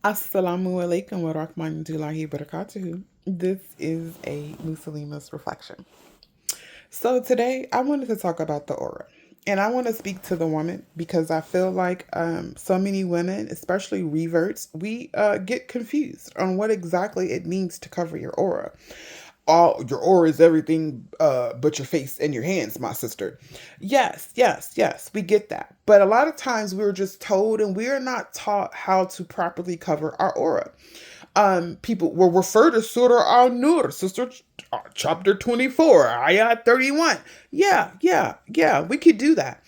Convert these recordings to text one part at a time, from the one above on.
Assalamu alaikum wa rahmatullahi wa barakatuhu. This is a Muslimah's reflection. So today I wanted to talk about the aura. And I want to speak to the woman because I feel like so many women, especially reverts, we get confused on what exactly it means to cover your aura. All your aura is everything but your face and your hands, my sister. Yes, yes, yes, we get that. But a lot of times we're just told and we're not taught how to properly cover our aura. People will refer to Surah Al-Nur, sister, chapter 24, ayah 31. Yeah, we could do that.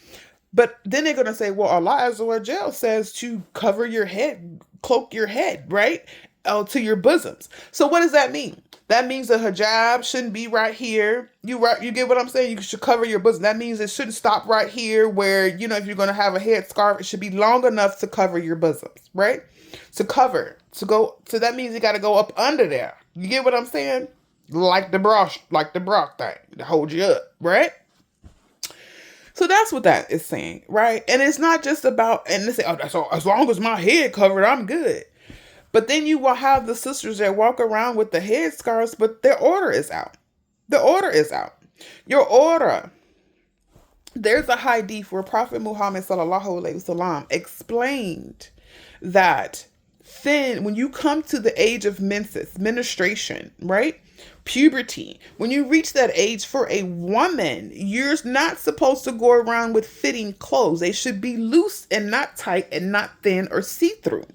But then they're going to say, well, Allah Azza wa Jal says to cover your head, cloak your head, right? To your bosoms. So what does that mean? That means the hijab shouldn't be right here. You get what I'm saying? You should cover your bosom. That means it shouldn't stop right here where, if you're going to have a head scarf, it should be long enough to cover your bosoms, right? To cover, to go, so that means you got to go up under there. You get what I'm saying? Like the bra thing to hold you up, right? So that's what that is saying, right? And it's not just about, and they say, oh, that's all, as long as my head covered, I'm good. But then you will have the sisters that walk around with the headscarves, but their order is out. The order is out. Your order. There's a hadith where Prophet Muhammad sallallahu alaihi wasallam explained that when you come to the age of menstruation, right? Puberty. When you reach that age for a woman, you're not supposed to go around with fitting clothes. They should be loose and not tight and not thin or see-through.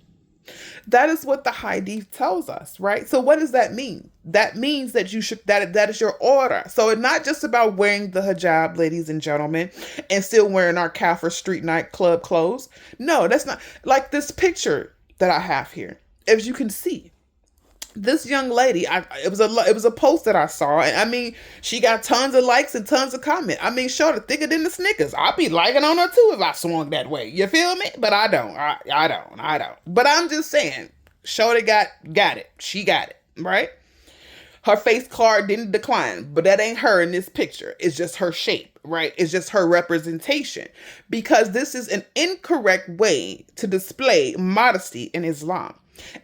That is what the hadith tells us, right? So what does that mean? That means that you should that is your order. So it's not just about wearing the hijab, ladies and gentlemen, and still wearing our kafir street nightclub clothes. No, that's not like this picture that I have here. As you can see, this young lady, it was a post that I saw, and I mean, she got tons of likes and tons of comments. I mean, shorter, thicker than the Snickers. I'd be liking on her too if I swung that way. You feel me? But I don't. I don't. But I'm just saying, shorty got it. She got it, right? Her face card didn't decline, but that ain't her in this picture. It's just her shape, right? It's just her representation, because this is an incorrect way to display modesty in Islam.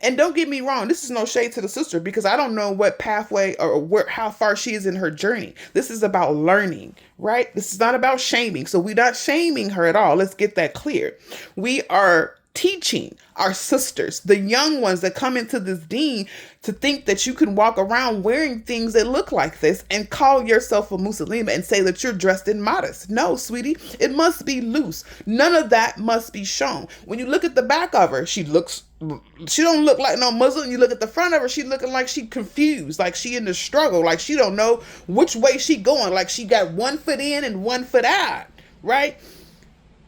And don't get me wrong, this is no shade to the sister, because I don't know what pathway or how far she is in her journey. This is about learning, right? This is not about shaming. So we're not shaming her at all. Let's get that clear. We are teaching our sisters, the young ones that come into this deen, to think that you can walk around wearing things that look like this and call yourself a Muslimah and say that you're dressed in modest. No, sweetie, it must be loose. None of that must be shown. When you look at the back of her, she don't look like no Muslim. You look at the front of her, she looking like she confused, like she in the struggle, like she don't know which way she going, like she got 1 foot in and 1 foot out, right?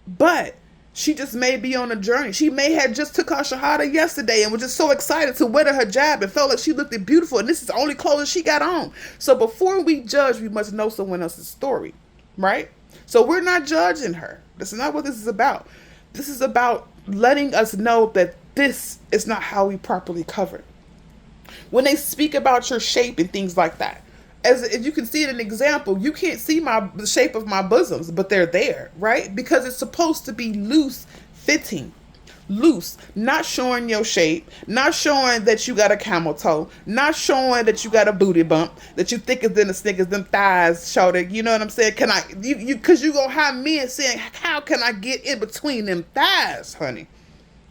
But she just may be on a journey. She may have just took her shahada yesterday and was just so excited to wear the hijab and felt like she looked beautiful, and this is the only clothes she got on. So before we judge, we must know someone else's story, right? So we're not judging her. That's not what this is about. This is about letting us know that this is not how we properly cover. When they speak about your shape and things like that, as you can see in an example, you can't see the shape of my bosoms, but they're there, right? Because it's supposed to be loose fitting. Loose, not showing your shape, not showing that you got a camel toe, not showing that you got a booty bump, that you thicker than the Snickers, them thighs, shoulder. You know what I'm saying? Because you gonna have men saying, how can I get in between them thighs, honey?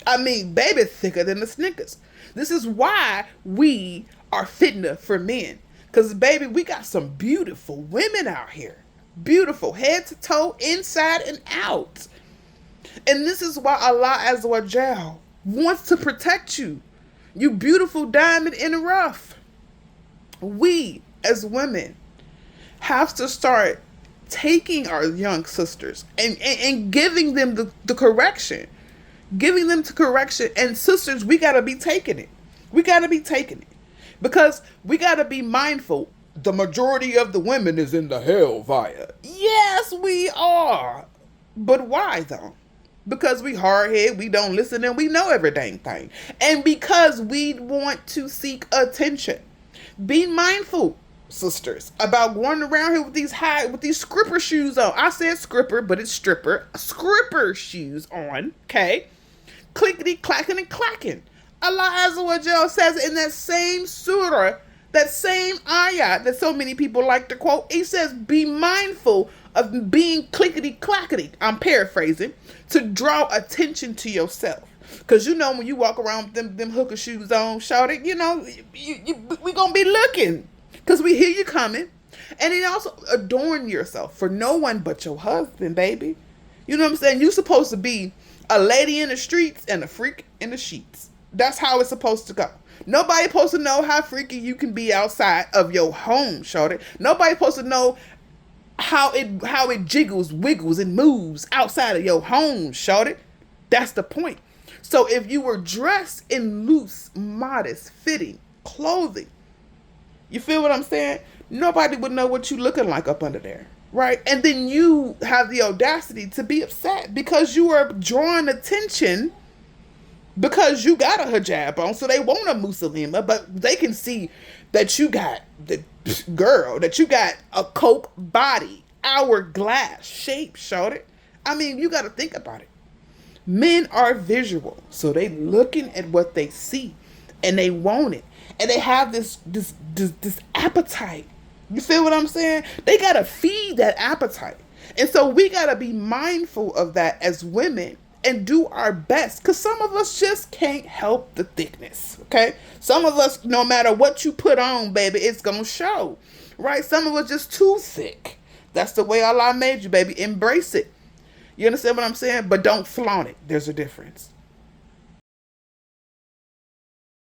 I mean, baby, thicker than the Snickers. This is why we are fitna for men. Because, baby, we got some beautiful women out here. Beautiful, head to toe, inside and out. And this is why Allah Azza wa Jal wants to protect you. You beautiful diamond in the rough. We, as women, have to start taking our young sisters and giving them the correction. Giving them to correction. And sisters, we got to be taking it. We got to be taking it. Because we got to be mindful. The majority of the women is in the hellfire. Yes, we are. But why, though? Because we hard-headed, we don't listen, and we know every dang thing. And because we want to seek attention. Be mindful, sisters, about going around here with these scripper shoes on. I said scripper, but it's stripper. Scripper shoes on, okay? Clickety clacking and clacking. Allah Azza wa Jal says in that same surah, that same ayah that so many people like to quote, he says, be mindful of being clickety clackety, I'm paraphrasing, to draw attention to yourself. Because you know when you walk around with them hooker shoes on, shout it, you know, we going to be looking. Because we hear you coming. And then also adorn yourself for no one but your husband, baby. You know what I'm saying? You're supposed to be a lady in the streets and a freak in the sheets. That's how it's supposed to go. Nobody supposed to know how freaky you can be outside of your home, shorty. Nobody supposed to know how it jiggles, wiggles, and moves outside of your home, shorty. That's the point. So if you were dressed in loose, modest, fitting clothing, you feel what I'm saying? Nobody would know what you looking like up under there, right? And then you have the audacity to be upset because you are drawing attention because you got a hijab on, so they want a Muslimah, but they can see that you got the girl, that you got a coke body, hourglass shape, shorty. I mean, you got to think about it. Men are visual, so they looking at what they see, and they want it, and they have this appetite. You feel what I'm saying? They gotta feed that appetite, and so we gotta be mindful of that as women and do our best, because some of us just can't help the thickness. Okay, some of us, no matter what you put on, baby, it's gonna show, right? Some of us just too thick. That's the way Allah made you, baby. Embrace it. You understand what I'm saying? But don't flaunt it. There's a difference.